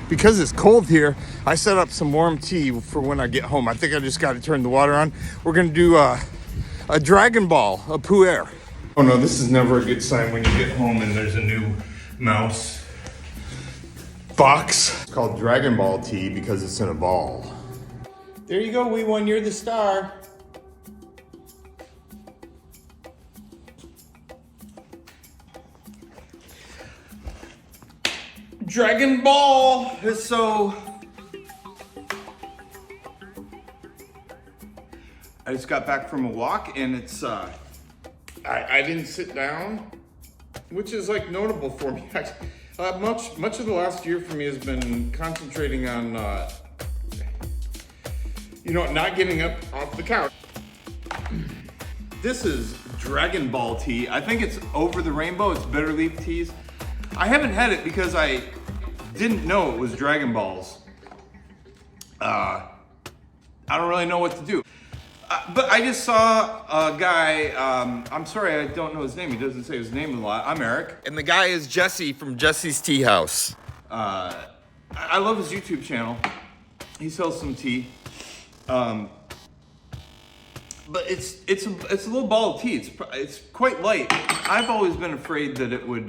because it's cold here, I set up some warm tea for when I get home. I think I just got to turn the water on. We're gonna do a Dragon Ball, a Puer. Oh no, this is never a good sign when you get home and there's a new mouse box. It's called Dragon Ball tea because it's in a ball. There you go, wee one, you're the star. Dragon Ball is so... I just got back from a walk and it's, I didn't sit down, which is like notable for me. Much of the last year for me has been concentrating on, not getting up off the couch. This is Dragon Ball tea. I think it's over the rainbow. It's Bitterleaf teas. I haven't had it because I didn't know it was Dragon Balls. I don't really know what to do. But I just saw a guy, I'm sorry, I don't know his name. He doesn't say his name a lot. I'm Eric. And the guy is Jesse from Jesse's Tea House. I love his YouTube channel. He sells some tea. But it's a little ball of tea. It's quite light. I've always been afraid that it would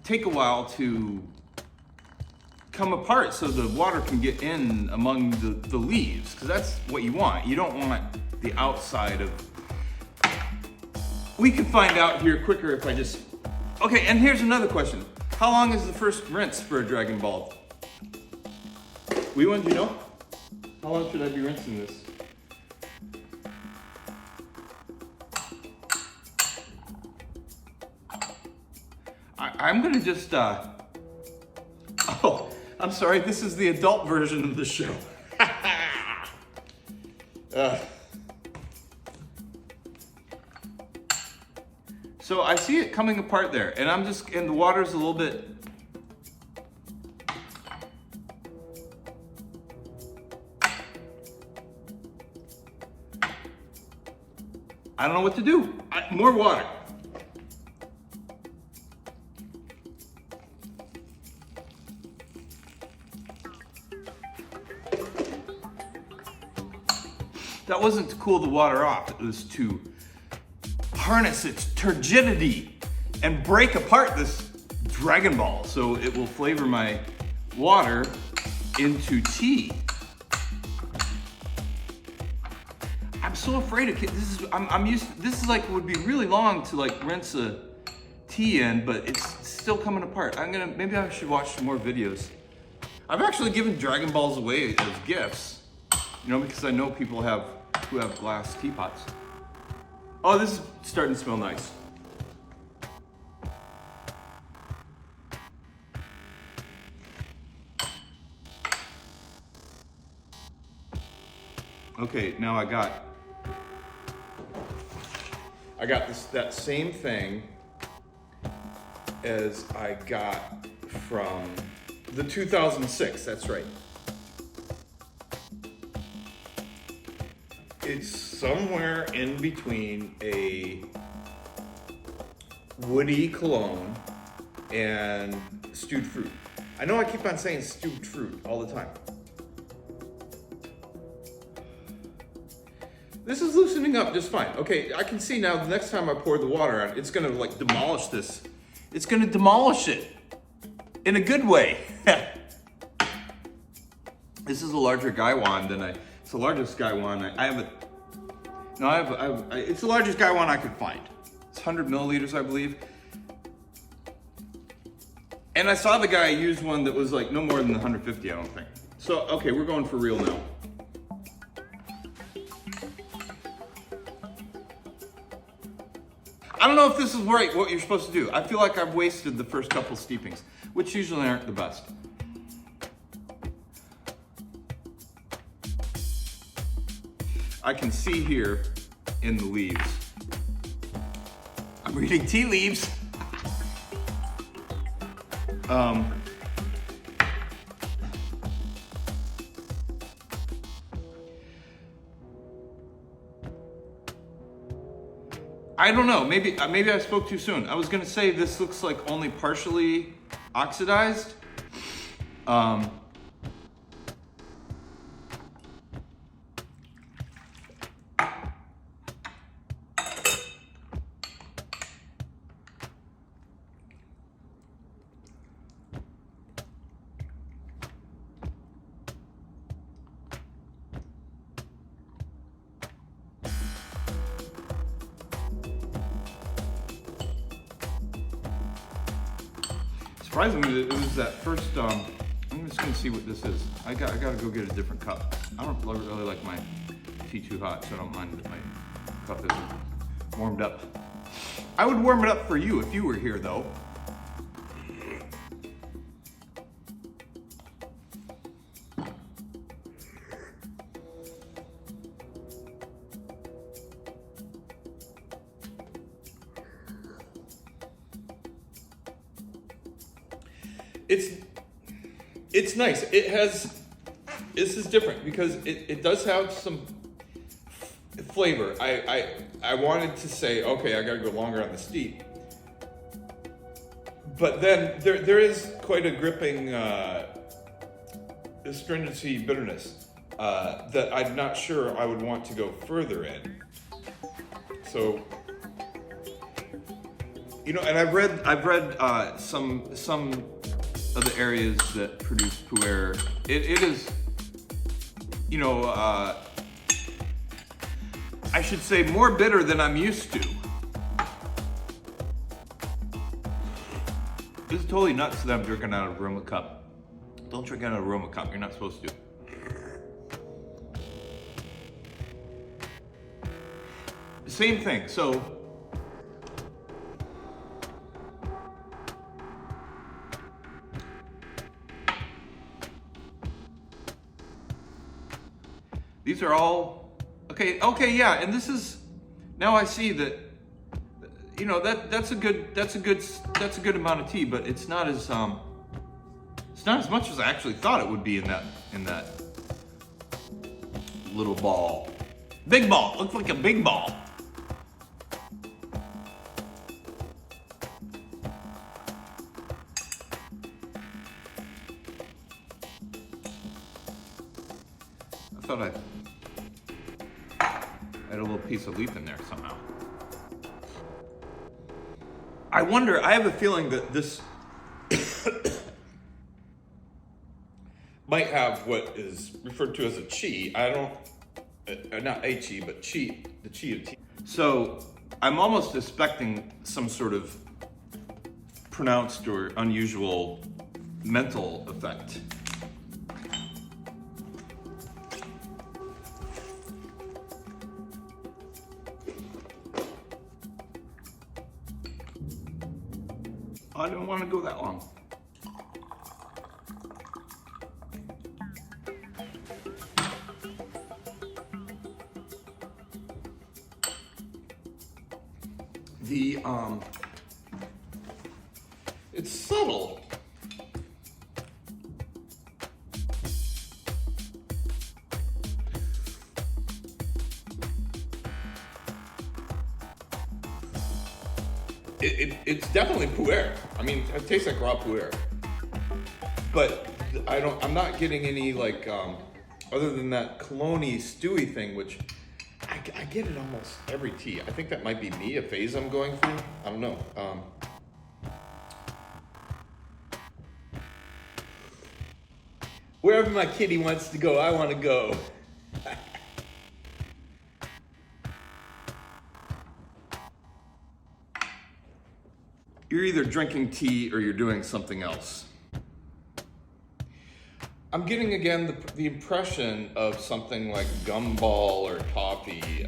take a while to come apart so the water can get in among the leaves, because that's what you want. You don't want the outside of... We can find out here quicker if I just... Okay, and here's another question. How long is the first rinse for a Dragon Ball? We want, do you know? How long should I be rinsing this? I'm gonna just, oh, I'm sorry, this is the adult version of the show. So I see it coming apart there, and and the water's a little bit, I don't know what to do. More water. That wasn't to cool the water off, it was to harness its turgidity and break apart this Dragon Ball so it will flavor my water into tea. I'm so afraid of this is like, would be really long to like rinse a tea in, but it's still coming apart. Maybe I should watch some more videos. I've actually given Dragon Balls away as gifts, because I know people who have glass teapots. Oh, this is starting to smell nice. Okay, now I got that same thing as I got from the 2006, that's right. It's somewhere in between a woody cologne and stewed fruit. I know I keep on saying stewed fruit all the time. This is loosening up just fine. Okay, I can see now the next time I pour the water on, it's gonna like demolish this. It's gonna demolish it in a good way. This is a larger Gaiwan than it's the largest Gaiwan it's the largest Gaiwan I could find. It's 100 milliliters, I believe. And I saw the guy use one that was like no more than 150, I don't think. So, okay, we're going for real now. I don't know if this is right, what you're supposed to do. I feel like I've wasted the first couple steepings, which usually aren't the best. I can see here in the leaves. I'm reading tea leaves. I don't know, maybe I spoke too soon. I was gonna say this looks like only partially oxidized. Surprisingly, it was that first, I'm just gonna see what this is. I gotta go get a different cup. I don't really like my tea too hot, so I don't mind that my cup isn't warmed up. I would warm it up for you if you were here though. It's nice. It has, this is different because it does have some flavor. I wanted to say, okay, I gotta go longer on the steep. But then there is quite a gripping astringency bitterness that I'm not sure I would want to go further in. So, you know, and I've read some of the areas that produce Puer. It is, you know, I should say more bitter than I'm used to. This is totally nuts that I'm drinking out of a aroma cup. Don't drink out of an aroma cup, you're not supposed to. Same thing, so these are all okay, yeah, and this is, now I see that, you know, that's a good amount of tea, but it's not as much as I actually thought it would be in that little ball. Big ball, looks like a big ball. I thought I had a little piece of leaf in there somehow. I wonder, I have a feeling that this might have what is referred to as a chi. I don't, not a chi, but chi, the chi of tea. So I'm almost expecting some sort of pronounced or unusual mental effect. I didn't want to go that long. It's subtle. It's definitely Puer. I mean, it tastes like raw Puer. But I'm not getting any like, other than that cologne-y, stewy thing, which I get it almost every tea. I think that might be me, a phase I'm going through. I don't know. Wherever my kitty wants to go, I want to go. You're either drinking tea or you're doing something else. I'm getting again the impression of something like gumball or toffee.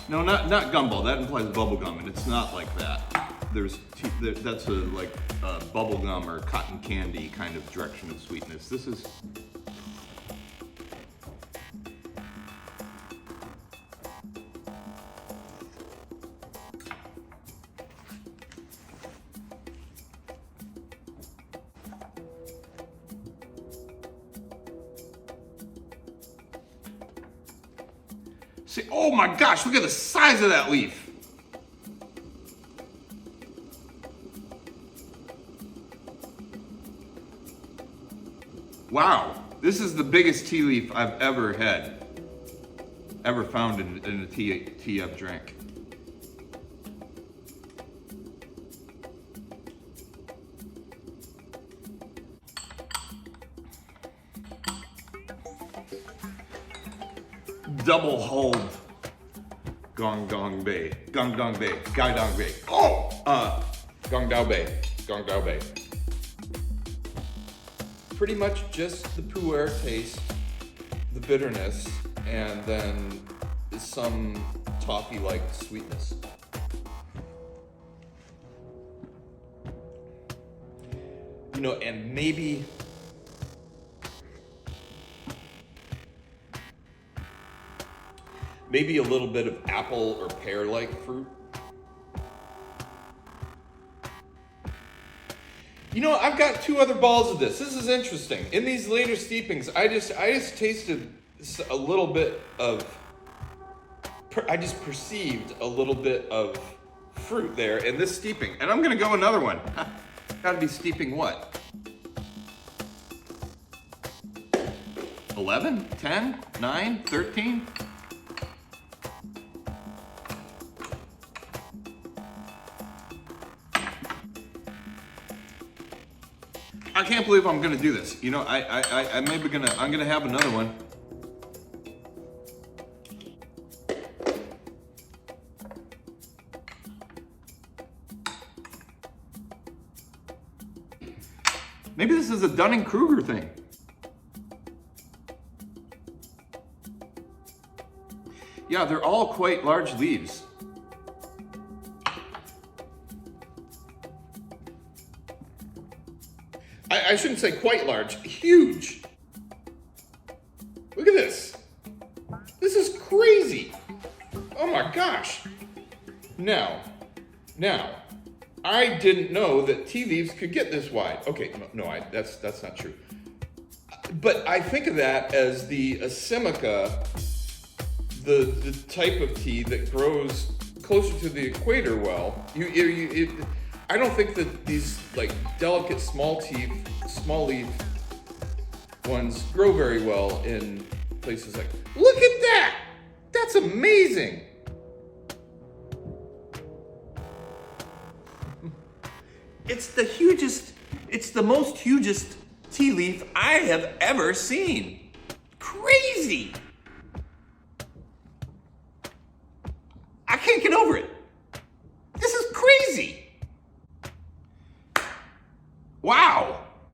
No, not gumball. That implies bubblegum, and it's not like that. That's like bubblegum or cotton candy kind of direction of sweetness. This is. See, oh my gosh, look at the size of that leaf. Wow, this is the biggest tea leaf I've ever found in a tea I've drank. Double hulled Gong Bay. Gong Bay. Gai Dong Bay. Oh! Gong Dao Bay. Pretty much just the Puer taste, the bitterness, and then some toffee-like sweetness. You know, and maybe a little bit of apple or pear-like fruit. You know, I've got 2 other balls of this. This is interesting. In these later steepings, I just tasted a little bit of, I just perceived a little bit of fruit there in this steeping. And I'm gonna go another one. Gotta be steeping what? 11, 10, 9, 13? I can't believe I'm gonna do this. You know, I'm gonna have another one. Maybe this is a Dunning-Kruger thing. Yeah, they're all quite large leaves. I shouldn't say quite large, huge. Look at this. This is crazy. Oh my gosh. Now, I didn't know that tea leaves could get this wide. Okay, that's not true. But I think of that as the Assimica, the type of tea that grows closer to the equator well. I don't think that these like delicate small leaf ones grow very well in places like, look at that! That's amazing! It's the most hugest tea leaf I have ever seen. Crazy! I can't get over it. This is crazy. Wow.